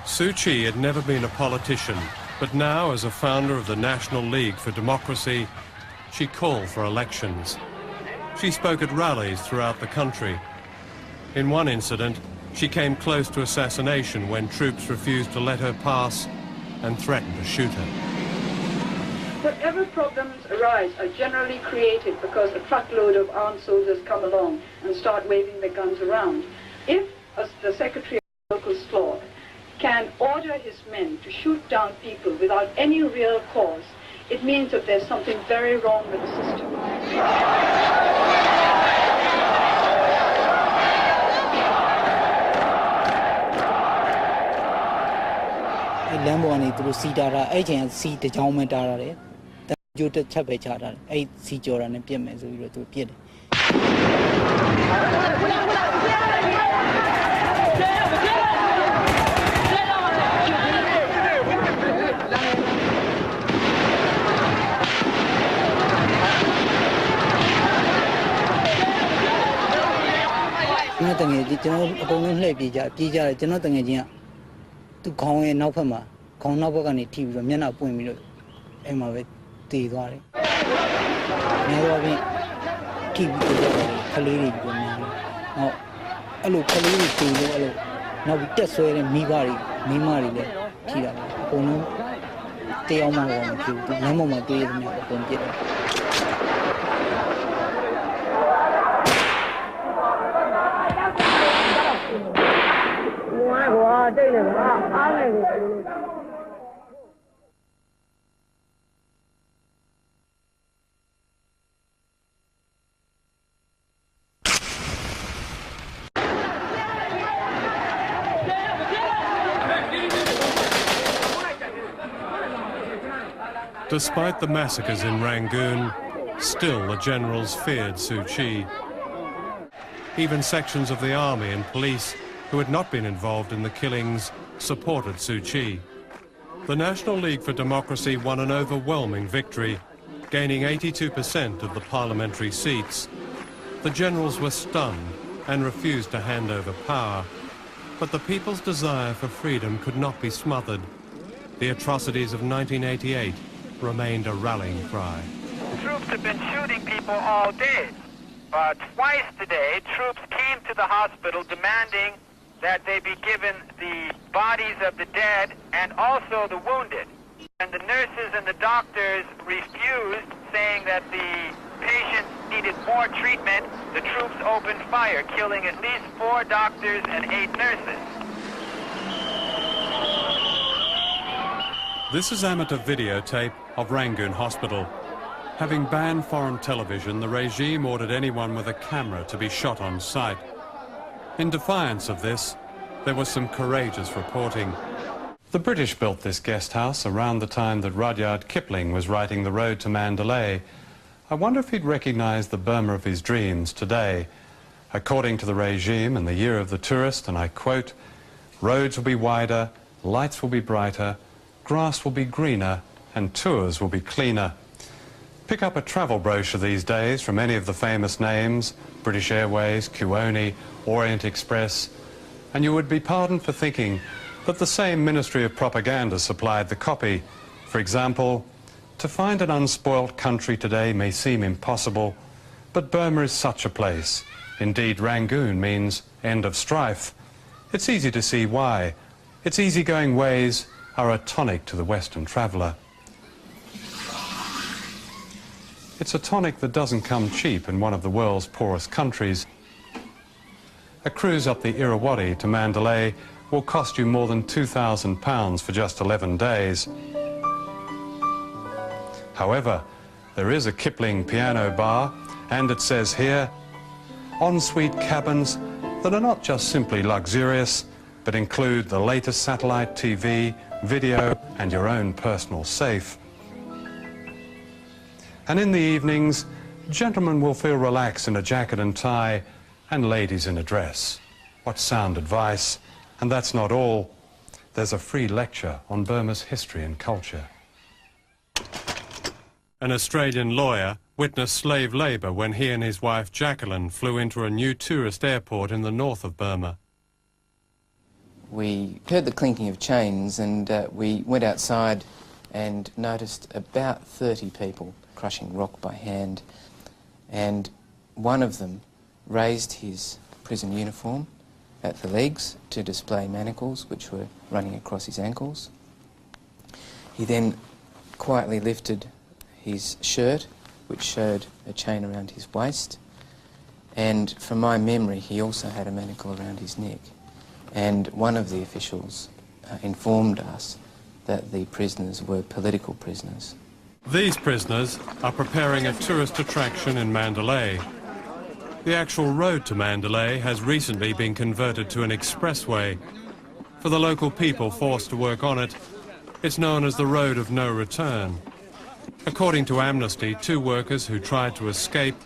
Suu Kyi had never been a politician, but now, as a founder of the National League for Democracy, she called for elections. She spoke at rallies throughout the country. In one incident, she came close to assassination when troops refused to let her pass and threatened to shoot her. Whatever problems arise are generally created because a truckload of armed soldiers come along and start waving their guns around. If the Secretary of Local Store can order his men to shoot down people without any real cause, it means that there's something very wrong with the system. Despite the massacres in Rangoon, still the generals feared Suu Kyi. Even sections of the army and police who had not been involved in the killings supported Suu Kyi. The National League for Democracy won an overwhelming victory, gaining 82% of the parliamentary seats. The generals were stunned and refused to hand over power. But the people's desire for freedom could not be smothered. The atrocities of 1988 remained a rallying cry. Troops have been shooting people all day, but twice today troops came to the hospital demanding that they be given the bodies of the dead and also the wounded. And the nurses and the doctors refused, saying that the patients needed more treatment. The troops opened fire, killing at least 4 doctors and 8 nurses. This is amateur videotape of Rangoon Hospital. Having banned foreign television, the regime ordered anyone with a camera to be shot on sight. In defiance of this, there was some courageous reporting. The British built this guest house around the time that Rudyard Kipling was writing The Road to Mandalay. I wonder if he'd recognize the Burma of his dreams today. According to the regime in the year of the tourist, and I quote, "Roads will be wider, lights will be brighter, grass will be greener, and tours will be cleaner." Pick up a travel brochure these days from any of the famous names, British Airways, Kuoni, Orient Express, and you would be pardoned for thinking that the same Ministry of Propaganda supplied the copy. For example, to find an unspoilt country today may seem impossible, but Burma is such a place. Indeed, Rangoon means end of strife. It's easy to see why. Its easygoing ways are a tonic to the Western traveller. It's a tonic that doesn't come cheap in one of the world's poorest countries. A cruise up the Irrawaddy to Mandalay will cost you more than £2,000 for just 11 days. However, there is a Kipling piano bar, and it says here, ensuite cabins that are not just simply luxurious, but include the latest satellite TV, video, and your own personal safe. And in the evenings, gentlemen will feel relaxed in a jacket and tie, and ladies in a dress. What sound advice. And that's not all. There's a free lecture on Burma's history and culture. An Australian lawyer witnessed slave labour when he and his wife Jacqueline flew into a new tourist airport in the north of Burma. We heard the clinking of chains, and we went outside and noticed about 30 people crushing rock by hand, and one of them raised his prison uniform at the legs to display manacles which were running across his ankles. He then quietly lifted his shirt, which showed a chain around his waist, and from my memory he also had a manacle around his neck. And one of the officials informed us that the prisoners were political prisoners. These prisoners are preparing a tourist attraction in Mandalay. The actual road to Mandalay has recently been converted to an expressway. For the local people forced to work on it, it's known as the Road of No Return. According to Amnesty, 2 workers who tried to escape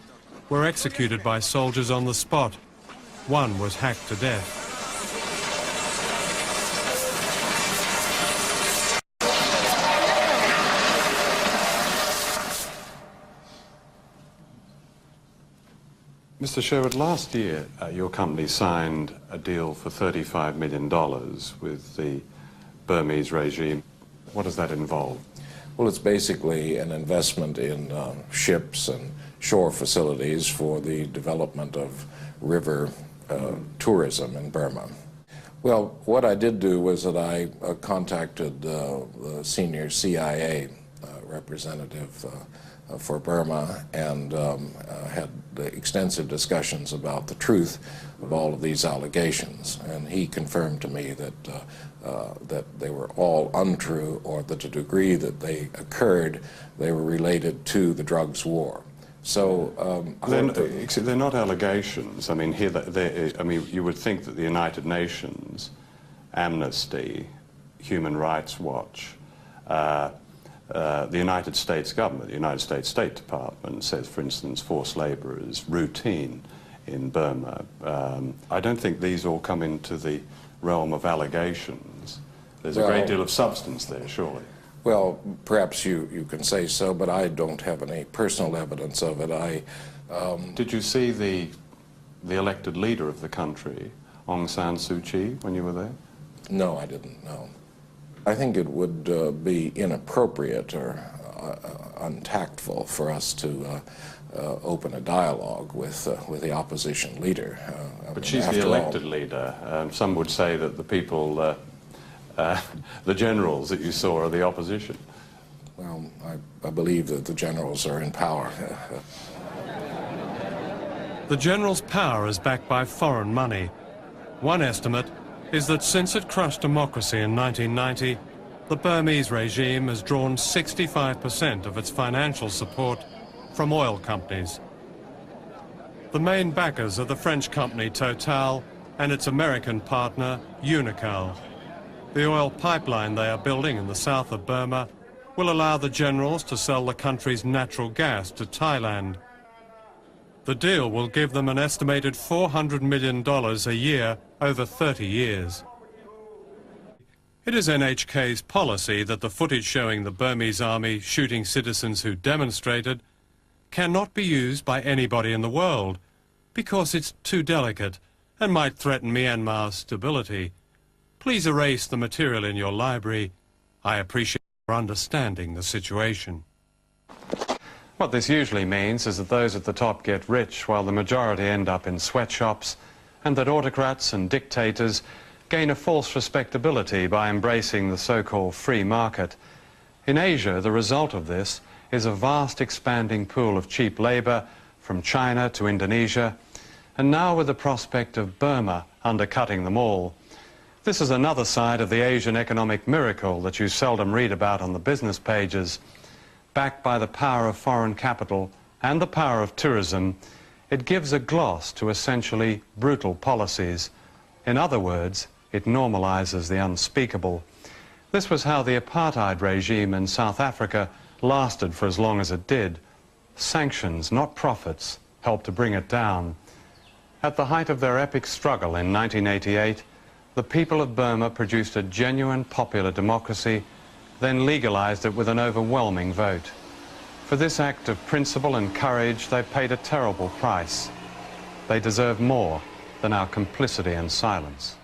were executed by soldiers on the spot. One was hacked to death. Mr. Sherwood, last year your company signed a deal for $35 million with the Burmese regime. What does that involve? Well, it's basically an investment in ships and shore facilities for the development of river tourism in Burma. Well, what I did do was that I contacted the senior CIA representative for Burma and had extensive discussions about the truth of all of these allegations, and he confirmed to me that that they were all untrue, or that to the degree that they occurred, they were related to the drugs war. So they're not allegations. I mean, you would think that the United Nations, Amnesty, Human Rights Watch, the United States government, the United States State Department says, for instance, forced labor is routine in Burma. I don't think these all come into the realm of allegations. There's a great deal of substance there, surely. Well, perhaps you can say so, but I don't have any personal evidence of it. Did you see the elected leader of the country, Aung San Suu Kyi, when you were there? No, I didn't, no. I think it would be inappropriate or untactful for us to open a dialogue with the opposition leader. But she's the elected leader. Some would say that the people, the generals that you saw, are the opposition. Well, I believe that the generals are in power. The generals' power is backed by foreign money. One estimate is that since it crushed democracy in 1990, the Burmese regime has drawn 65% of its financial support from oil companies. The main backers are the French company Total and its American partner Unocal. The oil pipeline they are building in the south of Burma will allow the generals to sell the country's natural gas to Thailand. The deal will give them an estimated $400 million a year over 30 years. It is NHK's policy that the footage showing the Burmese army shooting citizens who demonstrated cannot be used by anybody in the world because it's too delicate and might threaten Myanmar's stability. Please erase the material in your library. I appreciate your understanding the situation. What this usually means is that those at the top get rich while the majority end up in sweatshops, and that autocrats and dictators gain a false respectability by embracing the so-called free market. In Asia, the result of this is a vast expanding pool of cheap labor from China to Indonesia, and now with the prospect of Burma undercutting them all. This is another side of the Asian economic miracle that you seldom read about on the business pages. Backed by the power of foreign capital and the power of tourism, it gives a gloss to essentially brutal policies. In other words, it normalizes the unspeakable. This was how the apartheid regime in South Africa lasted for as long as it did. Sanctions, not profits, helped to bring it down. At the height of their epic struggle in 1988, the people of Burma produced a genuine popular democracy, then legalized it with an overwhelming vote. For this act of principle and courage, they paid a terrible price. They deserve more than our complicity and silence.